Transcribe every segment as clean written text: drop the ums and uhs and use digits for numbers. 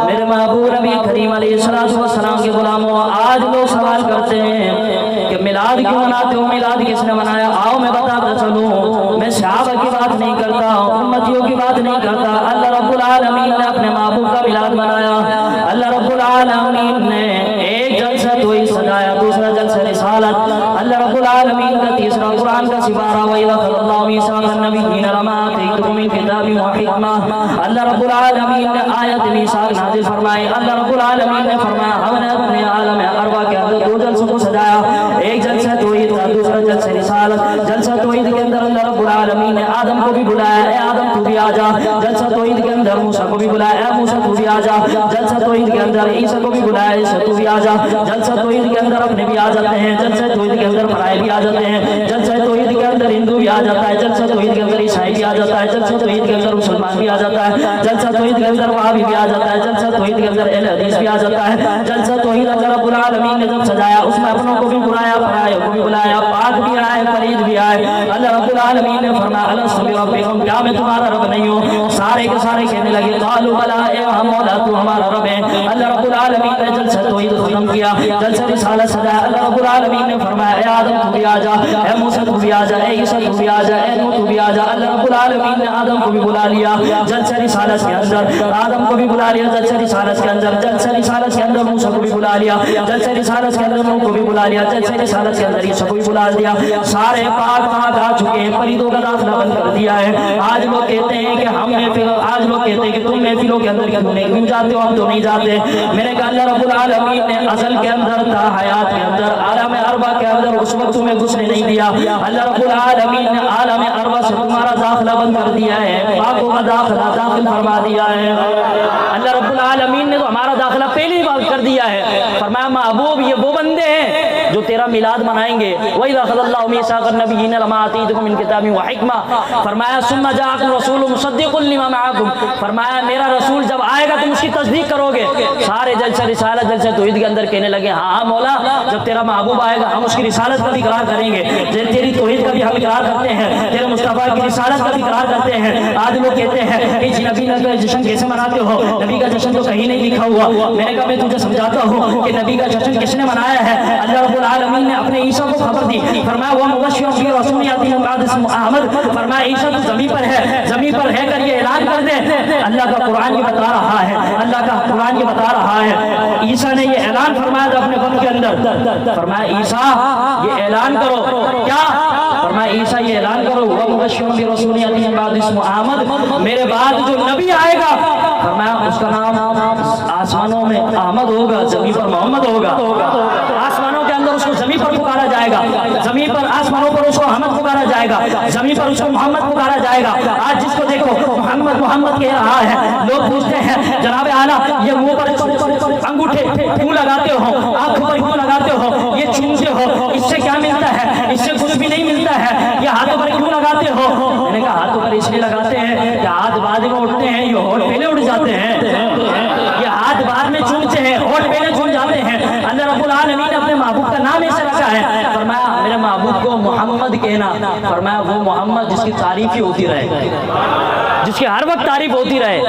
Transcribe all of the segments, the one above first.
میرے محبوب نبی کریم علیہ السلام کے غلاموں، آج لوگ سوال کرتے ہیں کہ میلاد کیوں مناتے ہو، میلاد کس نے منایا؟ آؤ میں بتاتا چلوں، میں صحابہ کی بات نہیں کرتا، امتیوں کی بات نہیں کرتا۔ اللہ رب العالمین نے اپنے محبوب کا میلاد منایا۔ اللہ رب العالمین نے ایک جلسہ تو ہی سجایا، دوسرا جلسہ رسالت۔ اللہ رب العالمین کا تیسرا قرآن کا سپارہ، وَإِذَا أَخَذَ اللَّهُ مِيثَاقَ النَّبِيِّينَ لَمَا آتَيْتُكُم مِّن كِتَابٍ وَحِكْمَةٍ۔ اللہ رب العالمین نے آیت میثاق نازل فرمائی۔ اللہ رب العالمین نے فرمایا ہم نے اپنے عالم ارواح کے اندر دو جلسوں کو سجایا، ایک جلسہ توحید کا، دوسرا جلسہ رسالت۔ جلسہ توحید کے اندر اللہ رب العالمین نے آدم کو بھی بلایا، اے آدم تو بھی آ جا۔ جلسہ توحید کے اندر موسیٰ کو بھی بلایا، اے موسیٰ تو بھی آ جا۔ جلسہ توحید کے اندر عیسیٰ کو بھی بلایا، عیسیٰ تو بھی آ جا۔ جلسہ توحید کے اندر اپنے بھی آ جاتے ہیں، جلسہ توحید کے اندر فرائض بھی آ جاتے ہیں، جلسہ توحید کے اندر ہندو بھی آ جاتا ہے، جلسہ توحید کے اندر عیسائی بھی آ جاتا ہے، جلسہ توحید کے اندر مسلمان بھی آ جاتا ہے، جلسہ توحید کے اندر وہابی بھی آ جاتا ہے، جلسہ توحید کے اندر اہل حدیث بھی آ جاتا ہے۔ جلسہ توحید اللہ رب العالمین نے جب سجایا، اس میں اپنوں کو بھی بلایا، پرائے کو بھی بلایا، پاک بھی آئے، فرید بھی آئے۔ اللہ رب العالمین نے فرمایا الست بربکم، کیا میں تمہارا رب نہیں ہوں؟ سارے کے سارے کہنے لگے قالوا بلی اے مولا تو ہمارا رب ہے۔ اللہ رب العالمین نے جلسہ توحید ختم کیا، جلسہ رسالت سجایا۔ اللہ رب العالمین نے فرمایا اے آدم تو بھی آ جا، اے موسیٰ تو بھی آ جا، اے عیسیٰ تو بھی آ جا، اے نوح تو بھی آ جا۔ اللہ رب العالمین نے آدم کو بھی بلا لیا جلسہ رسالت کے اندر، آدم کو بھی بلا لیا جلسہ رسالت کے اندر، جلسہ رسالت کے اندر موسیٰ کو بھی بلا لیا، جلسہ رسالت کے اندر نوح کو بھی بلا لیا، جلسہ رسالت کے اندر عیسیٰ کو بھی بلا دیا۔ سارے پاک پاک آ چکے ہیں، فریدوں کا داخلہ بند کر دیا ہے۔ آج لوگ کہتے ہیں کہ ہم آج لوگ کہتے ہیں کہ تم محفلوں کے اندر کیوں جاتے ہو، ہم تو نہیں جاتے۔ میں نے کہا اللہ رب العالمین نے ازل کے اندر تھا، حیات کے اندر، عالم ارواح کے اندر اس وقت تمہیں گھسنے نہیں دیا۔ اللہ رب العالمین نے عالم ارواح سے تمہارا داخلہ بند کر دیا ہے، پاکوں کا داخلہ داخل فرما دیا ہے۔ اللہ رب العالمین نے تو ہمارا داخلہ پہلی بار کر دیا ہے۔ فرمایا محبوب یہ وہ بندے ہیں جو تیرا میلاد منائیں گے۔ وَإِذَا أَخَذَ اللَّهُ مِيثَاقَ النَّبِيِّينَ لَمَا آتَيْتُكُم مِّن كِتَابٍ وَحِكْمَةٍ۔ فرمایا ثُمَّ جَاءَكُمْ رَسُولٌ مُصَدِّقٌ لِّمَا مَعَكُمْ۔ فرمایا میرا رسول جب آئے گا تم اس کی تصدیق کرو گے۔ سارے جلسہ رسالت جلسہ توحید کے اندر کہنے لگے ہاں مولا جب تیرا محبوب آئے گا ہم اس کی رسالت کا بھی اقرار کریں گے، تیری توحید کا بھی ہم اقرار کرتے ہیں، تیرے مصطفیٰ کی رسالت کا بھی اقرار کرتے ہیں۔ آج لوگ کہتے ہیں کہ نبی کا جشن کیسے مناتے ہو، نبی کا جشن تو کہیں نہیں لکھا ہوا۔ میں نے کہا میں تجھے سمجھاتا ہوں کہ نبی کا جشن کس نے منایا ہے۔ اللہ رب العالمین نے اپنے عیسیٰ کو خبر دی، فرمایا وہ مبشر برسول یأتی من بعد اسمہ احمد۔ فرمایا عیسیٰ تو زمین پر ہے، زمین پر ہے کر یہ اعلان کر دے۔ اللہ کا قرآن یہ بتا رہا ہے، اللہ کا قرآن یہ بتا رہا ہے۔ عیسیٰ نے یہ اعلان فرمایا تھا اپنے وقت کے اندر، فرمایا عیسیٰ یہ اعلان کرو، کیا فرمایا عیسیٰ یہ اعلان کرو وہ مبشر برسول یأتی من بعد اسمہ احمد، میرے بعد جو نبی آئے گا فرمایا اس کا نام آسمانوں میں احمد ہوگا، زمین پر محمد ہوگا۔ آسمانوں کے اندر اس کو زمین پر پکارا جائے گا، زمین پر آسمانوں پر اس کو احمد پکارا جائے گا، زمین پر اس کو محمد پکارا جائے گا۔ آج جس کو دیکھو محمد محمد کہہ رہا ہے، لوگ پوچھتے ہیں جناب اعلیٰ یہ منہ پر انگوٹھے کیوں لگاتے ہو، آنکھ پر کیوں لگاتے ہو، یہ چومتے ہو، اس سے کیا ملتا ہے؟ اس سے کچھ بھی نہیں ملتا ہے، یہ ہاتھوں پر کیوں لگاتے ہو؟ میں نے کہا ہاتھوں پر اس لیے لگاتے ہیں کہ ہاتھ بعد میں اٹھتے ہیں، یہ ہونٹ پہلے اٹھ جاتے ہیں، یہ ہاتھ بعد میں چومتے ہیں، ہونٹ پہلے چھوٹ جاتے ہیں۔ اللہ رب العالمین نے اپنے محبوب کا نام ایسے رکھا ہے، فرمایا میرے محبوب کو محمد کہنا، فرمایا وہ محمد جس کی تعریف ہی ہوتی رہے، جس کی ہر وقت تعریف ہوتی رہے۔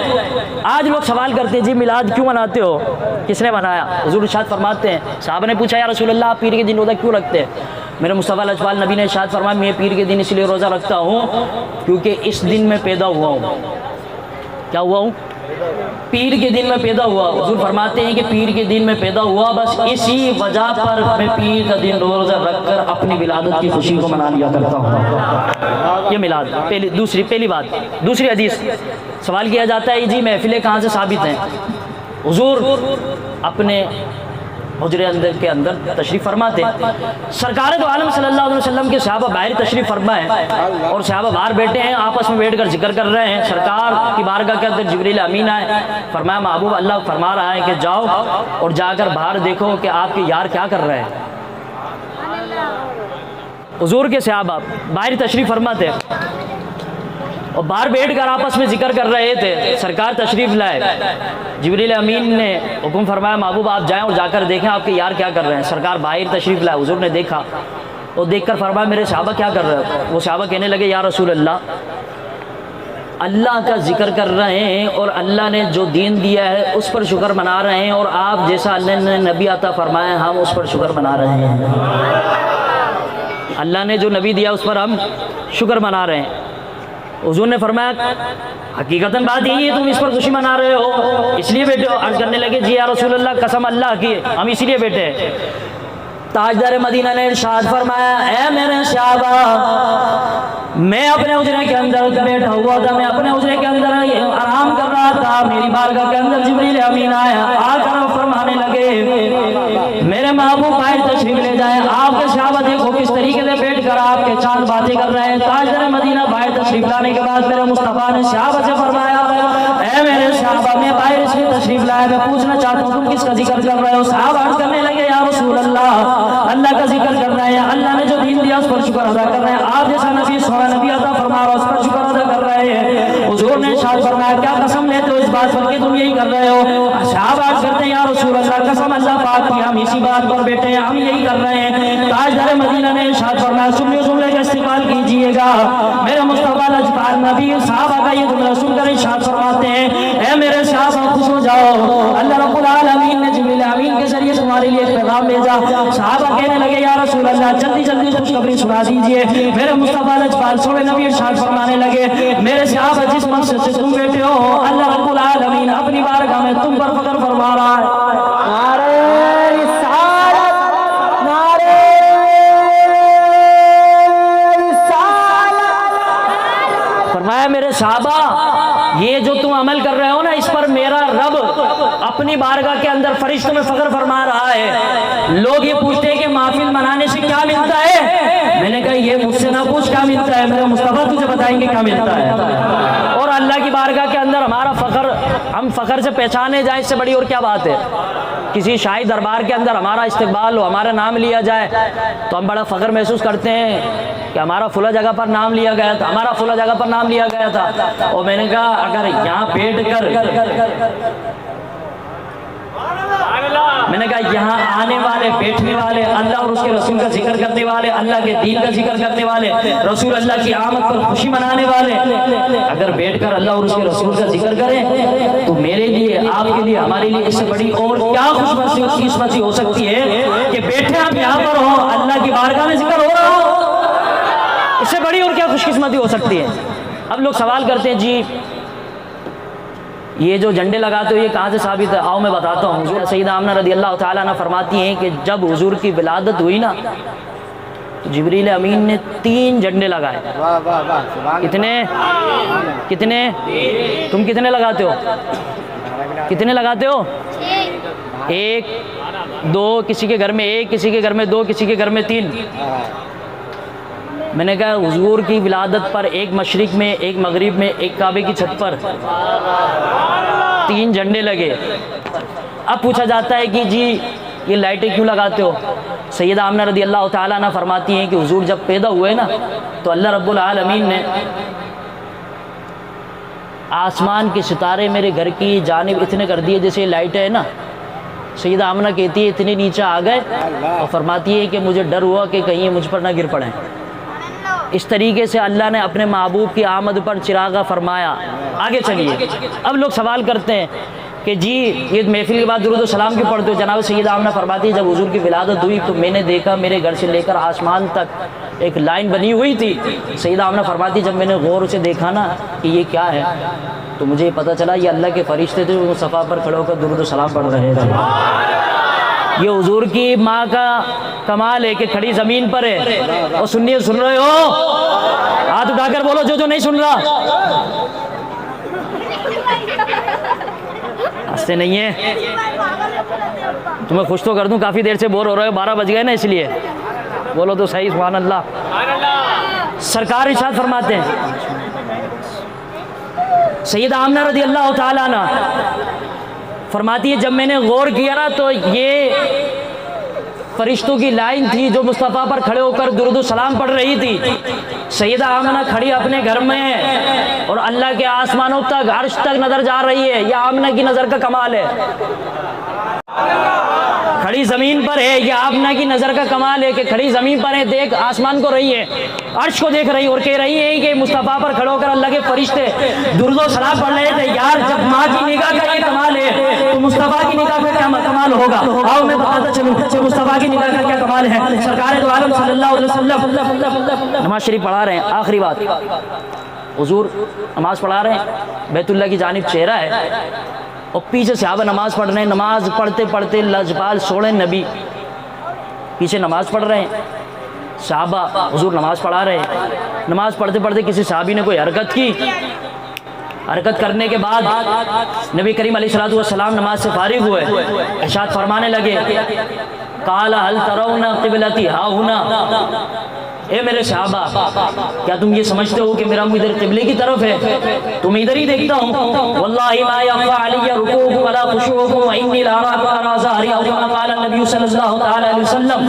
آج لوگ سوال کرتے ہیں جی میلاد کیوں مناتے ہو، کس نے منایا؟ حضور ارشاد فرماتے ہیں صحابہ نے پوچھا یا رسول اللہ آپ پیر کے دن روزہ کیوں رکھتے ہیں؟ میرے مصطفیٰ الاجفال نبی نے ارشاد فرمایا میں پیر کے دن اس لیے روزہ رکھتا ہوں کیونکہ اس دن میں پیدا ہوا ہوں۔ کیا ہوا ہوں؟ پیر کے دن میں پیدا ہوا۔ حضور فرماتے ہیں کہ پیر کے دن میں پیدا ہوا، بس اسی وجہ پر میں پیر کا دن روزہ رکھ کر اپنی ولادت کی خوشی کو منا لیا کرتا ہوں۔ یہ میلاد پہلی بات۔ دوسری حدیث سوال کیا جاتا ہے جی محفلیں کہاں سے ثابت ہیں؟ حضور اپنے حجرے اندر کے اندر تشریف فرماتے، سرکار دو عالم صلی اللہ علیہ وسلم کے صحابہ باہر تشریف فرما ہے اور صحابہ باہر بیٹھے ہیں، آپس میں بیٹھ کر ذکر کر رہے ہیں۔ سرکار کی بارگاہ کے اندر جبریل امین آئے، فرمایا محبوب اللہ فرما رہا ہے کہ جاؤ اور جا کر باہر دیکھو کہ آپ کے یار کیا کر رہے ہیں۔ حضور کے صحابہ باہر تشریف فرماتے اور باہر بیٹھ کر آپس میں ذکر کر رہے تھے، سرکار تشریف لائے، جبریل امین نے حکم فرمایا محبوب آپ جائیں اور جا کر دیکھیں آپ کے یار کیا کر رہے ہیں۔ سرکار باہر تشریف لائے، حضور نے دیکھا اور دیکھ کر فرمایا میرے صحابہ کیا کر رہے ہیں؟ وہ صحابہ کہنے لگے یا رسول اللہ اللہ کا ذکر کر رہے ہیں اور اللہ نے جو دین دیا ہے اس پر شکر منا رہے ہیں، اور آپ جیسا اللہ نے نبی عطا فرمایا ہم اس پر شکر منا رہے ہیں۔ اللہ نے جو نبی دیا اس پر ہم شکر منا رہے ہیں۔ حضور نے فرمایا حقیقتاً بات یہی ہے، تم اس پر خوشی منا رہے ہو، اس لیے بیٹھے ہو؟ عرض کرنے لگے جی یا رسول اللہ قسم اللہ کی ہم اسی لیے بیٹھے ہیں۔ تاجدار مدینہ نے ارشاد فرمایا اے میرے صحابہ، میں اپنے حجرے کے اندر بیٹھا ہوا تھا، میں اپنے حجرے کے اندر آرام کر رہا تھا، میری بارگاہ کے اندر جبریل امین آیا، آ کر فرمانے لگے میرے محبوب باہر تشریف لے جائیں۔ آپ کے صحابہ دیکھو کس طریقے سے بیٹھ کر آپ کے چاند باتیں کر رہے ہیں۔ تاجدار مدینہ باہر تشریف لانے کے بعد میرے مصطفیٰ نے صحابہ سے فرمایا اے میرے صحابہ، میں باہر اس لیے تشریف لایا، میں پوچھنا چاہتا ہوں تم کس کا ذکر کر رہے ہو؟ صحابہ عرض کرنے لگے یا رسول اللہ کا ذکر کر رہے ہیں، اللہ نے جو دین دیا اس پر شکر ادا کر رہے ہیں، آپ جیسا نبی سونا نبی عطا فرما رہا اس پر شکر ادا کر رہے ہیں۔ حضور نے ارشاد فرمایا کیا قسم لیتے ہو اس بات پر کہ تم یہی کر رہے ہو؟ صحابہ عرض کرتے ہیں یا رسول اللہ قسم اللہ پاک کی ہم اسی بات پر بیٹھے ہیں، ہم یہی کر رہے ہیں۔ تاجدار مدینہ نے ارشاد فرمایا سنیے جملے کا استقبال کیجئے گا، میرے مصطفیٰ لجپال نبی صحابہ کا یہ جملہ سن کر ارشاد فرماتے ہیں اے میرے صحابہ خوش ہو جاؤ، اللہ رب العالمین نے جبریل امین کے ذریعے تمہارے لیے ایک پیغام بھیجا۔ صحابہ کہنے لگے یا رسول اللہ جلدی جلدی خوشخبری سنا دیجئے۔ میرے مصطفیٰ لجپال سونے نبی ارشاد فرمانے لگے میرے صحابہ جس مقصد سے تم بیٹھے ہو اللہ رب العالمین اپنی بارگاہ میں تم پر فخر فرما رہا ہے۔ نعرہ رسالت، نعرہ رسالت۔ فرمایا میرے صحابہ یہ جو تم عمل کر رہے ہو نا اس پر میرا رب اپنی بارگاہ کے اندر فرشتوں میں فخر فرما رہا ہے۔ لوگ یہ پوچھتے ہیں کہ محفل منانے سے کیا ملتا ہے؟ میں نے کہا یہ مجھ سے نہ پوچھ کیا ملتا ہے، میرے مصطفیٰ تجھے بتائیں گے کیا ملتا ہے۔ اور اللہ کی بارگاہ کے اندر ہمارا فخر، ہم فخر سے پہچانے جائیں اس سے بڑی اور کیا بات ہے؟ کسی شاہی دربار کے اندر ہمارا استقبال ہو، ہمارا نام لیا جائے تو ہم بڑا فخر محسوس کرتے ہیں کہ ہمارا فلاں جگہ پر نام لیا گیا تھا، ہمارا فلاں جگہ پر نام لیا گیا تھا۔ اور میں نے کہا اگر یہاں بیٹھ کر میں نے کہا یہاں آنے والے بیٹھنے والے اللہ اور اس کے رسول کا ذکر کرنے والے، اللہ کے دین کا ذکر کرنے والے، رسول اللہ کی آمد پر خوشی منانے والے اگر بیٹھ کر اللہ اور اس کے رسول کا ذکر کریں تو میرے لیے، آپ کے لیے، ہمارے لیے اس سے بڑی اور کیا خوش قسمتی ہو سکتی ہے کہ بیٹھے آپ یہاں پر ہو، اللہ کی بارگاہ میں ذکر ہو رہا ہو، اس سے بڑی اور کیا خوش قسمتی ہو سکتی ہے؟ اب لوگ سوال کرتے ہیں جی یہ جو جھنڈے لگاتے ہو یہ کہاں سے ثابت ہے؟ آؤ میں بتاتا ہوں۔ حضور سیدہ آمنہ رضی اللہ تعالیٰ عنہ فرماتی ہیں کہ جب حضور کی ولادت ہوئی نا تو جبریل امین نے 3 جھنڈے لگائے۔ کتنے تم کتنے لگاتے ہو؟ کتنے لگاتے ہو؟ 1 2، کسی کے گھر میں 1، کسی کے گھر میں 2، کسی کے گھر میں 3۔ میں نے کہا حضور کی ولادت پر ایک مشرق میں، ایک مغرب میں، ایک کعبے کی چھت پر 3 جھنڈے لگے۔ اب پوچھا جاتا ہے کہ جی یہ لائٹیں کیوں لگاتے ہو؟ سیدہ آمنہ رضی اللہ تعالیٰ عنہ فرماتی ہیں کہ حضور جب پیدا ہوئے نا تو اللہ رب العالمین نے آسمان کے ستارے میرے گھر کی جانب اتنے کر دیے جیسے لائٹیں ہیں نا۔ سیدہ آمنہ کہتی ہے اتنے نیچے آ گئے اور فرماتی ہے کہ مجھے ڈر ہوا کہ کہیں یہ مجھ پر نہ گر پڑیں۔ اس طریقے سے اللہ نے اپنے محبوب کی آمد پر چراغا فرمایا۔ آگے چلیے، اب لوگ سوال کرتے ہیں کہ جی یہ محفل کے بعد درود و سلام کیوں پڑھتے ہو؟ جناب سیدہ آمنہ فرماتی ہے جب حضور کی ولادت ہوئی تو میں نے دیکھا میرے گھر سے لے کر آسمان تک ایک لائن بنی ہوئی تھی۔ سیدہ آمنہ فرماتی جب میں نے غور سے دیکھا نا کہ یہ کیا ہے تو مجھے پتہ چلا یہ اللہ کے فرشتے تھے جو صفا پر کھڑے ہو کر درود و سلام پڑھ رہے تھے۔ یہ حضور کی ماں کا کمال ہے کہ کھڑی زمین پر ہے اور سنیے، سن رہے ہو؟ ہاتھ اٹھا کر بولو جو نہیں سن رہا۔ ہنستے نہیں ہے، تمہیں خوش تو کر دوں، کافی دیر سے بور ہو رہے ہو، 12 بج گئے نا اس لیے بولو تو صحیح، سبحان اللہ۔ سرکار ارشاد فرماتے ہیں سیدہ آمنہ رضی اللہ تعالیٰ عنہ فرماتی ہے جب میں نے غور کیا نا تو یہ فرشتوں کی لائن تھی جو مصطفیٰ پر کھڑے ہو کر درود و سلام پڑھ رہی تھی۔ سیدہ آمنہ کھڑی اپنے گھر میں ہے اور اللہ کے آسمانوں تک، عرش تک نظر جا رہی ہے۔ یہ آمنہ کی نظر کا کمال ہے۔ کھڑی زمین پر ہے، یہ آپ کی نظر کا کمال ہے کہ کھڑی زمین پر ہے، دیکھ آسمان کو رہی ہے، عرش کو دیکھ رہی اور کہہ رہی ہے کہ مصطفیٰ پر کھڑو کر اللہ کے فرشتے درود و سلام پڑھ رہے تھے۔ یار جب ماں کی نگاہ کا یہ کمال ہے تو مصطفیٰ کی نگاہ کا کیا کمال ہوگا؟ آؤ میں بتاتا چلوں کہ مصطفیٰ کی نگاہ کا کیا کمال ہے۔ سرکار دو عالم صلی اللہ علیہ وسلم نماز شریف پڑھا رہے ہیں، آخری بات، حضور نماز پڑھا رہے ہیں، بیت اللہ کی جانب چہرہ ہے اور پیچھے صحابہ نماز پڑھ رہے ہیں، نماز پڑھتے پڑھتے لجپال سوڑے نبی پیچھے نماز پڑھ رہے ہیں، صحابہ حضور نماز پڑھا رہے ہیں، نماز پڑھتے پڑھتے کسی صحابی نے کوئی حرکت کی، حرکت کرنے کے بعد نبی کریم علیہ الصلوۃ والسلام نماز سے فارغ ہوئے، ارشاد فرمانے لگے قال هل ترون قبلتی ہا ہنا، اے میرے صحابہ کیا تم یہ سمجھتے ہو کہ میرا منہ ادھر قبلے کی طرف ہے؟ تم ادھر ہی دیکھتا ہوں، واللہ ما یخفی علی رکوعکم ولا خشوعکم وانی لاراکم علی ظاہرکم کما قال النبی صلی اللہ تعالی علیہ وسلم۔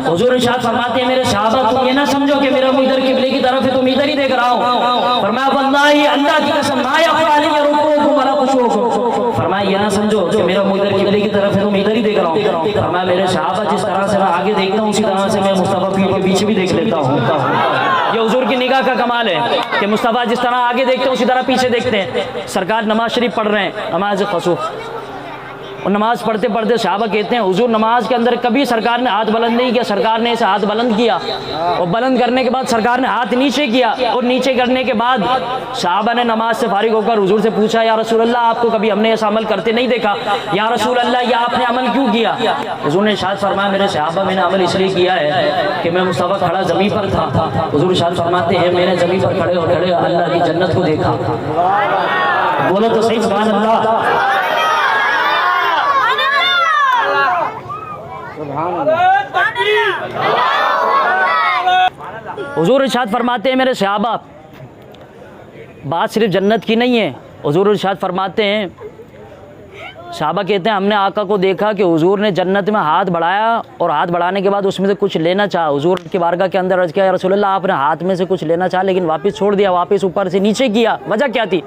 حضور ارشاد فرماتے ہیں میرے صحابہ تم یہ نہ سمجھو کہ میرا منہ ادھر قبلے کی طرف ہے، تم ادھر ہی دیکھ رہا ہوں۔ فرمایا واللہ اللہ کی قسم ما یخفی علی رکوعکم ولا خشوعکم، فرمایا یہ نہ سمجھو کہ میرا منہ ادھر قبلے کی طرف ہے، تم ادھر ہی دیکھ رہا ہوں۔ فرمایا میرے صحابہ جس طرح سے میں آگے دیکھتا ہوں اسی طرح سے میں مصطفیٰ کے پیچھے بھی دیکھ لیتا ہوں۔ یہ حضور کی نگاہ کا کمال ہے کہ مصطفیٰ جس طرح آگے دیکھتے ہیں اسی طرح پیچھے دیکھتے ہیں۔ سرکار نماز شریف پڑھ رہے ہیں، نماز خسوف، اور نماز پڑھتے پڑھتے صحابہ کہتے ہیں حضور نماز کے اندر کبھی سرکار نے ہاتھ بلند نہیں کیا، سرکار نے ایسے ہاتھ بلند کیا اور بلند کرنے کے بعد سرکار نے ہاتھ نیچے کیا اور نیچے کرنے کے بعد صحابہ نے نماز سے فارغ ہو کر حضور سے پوچھا یا رسول اللہ آپ کو کبھی ہم نے ایسا عمل کرتے نہیں دیکھا، یا رسول اللہ یہ آپ نے عمل کیوں کیا؟ حضور نے ارشاد فرمایا میرے صحابہ میں نے عمل اس لیے کیا ہے کہ میں مصطفیٰ کھڑا زمین پر تھا، حضور ارشاد فرماتے ہیں میں نے زمین پر کھڑے ہو کھڑے اللہ کی جنت کو دیکھا۔ بولو تو صحیح سبحان اللہ۔ حضور ارشاد فرماتے ہیں میرے صحابہ بات صرف جنت کی نہیں ہے، حضور ارشاد فرماتے ہیں صحابہ کہتے ہیں ہم نے آقا کو دیکھا کہ حضور نے جنت میں ہاتھ بڑھایا اور ہاتھ بڑھانے کے بعد اس میں سے کچھ لینا چاہا، حضور کی بارگاہ کے اندر عرض کیا یا رسول اللہ آپ نے ہاتھ میں سے کچھ لینا چاہا لیکن واپس چھوڑ دیا، واپس اوپر سے نیچے کیا، وجہ کیا تھی؟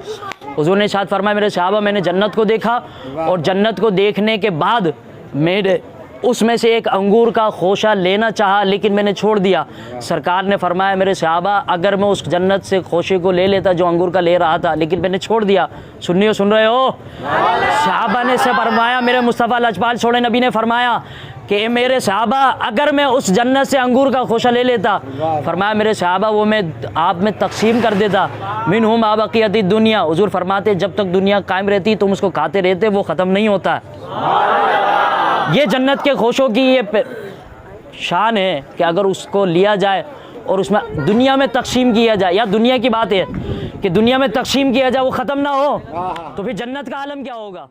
حضور نے ارشاد فرمایا میرے صحابہ میں نے جنت کو دیکھا اور جنت کو دیکھنے کے بعد میرے اس میں سے ایک انگور کا خوشہ لینا چاہا لیکن میں نے چھوڑ دیا۔ سرکار نے فرمایا میرے صحابہ اگر میں اس جنت سے خوشے کو لے لیتا جو انگور کا لے رہا تھا لیکن میں نے چھوڑ دیا، سن رہے ہو؟ صحابہ نے سے فرمایا میرے مصطفیٰ لجپال چھوڑے نبی نے فرمایا کہ اے میرے صحابہ اگر میں اس جنت سے انگور کا خوشہ لے لیتا، فرمایا میرے صحابہ وہ میں آپ میں تقسیم کر دیتا، منہم ما بقیت الدنیا، حضور فرماتے جب تک دنیا قائم رہتی تم اس کو کھاتے رہتے وہ ختم نہیں ہوتا۔ یہ جنت کے خوشوں کی یہ شان ہے کہ اگر اس کو لیا جائے اور اس میں دنیا میں تقسیم کیا جائے، یا دنیا کی بات ہے کہ دنیا میں تقسیم کیا جائے وہ ختم نہ ہو تو پھر جنت کا عالم کیا ہوگا؟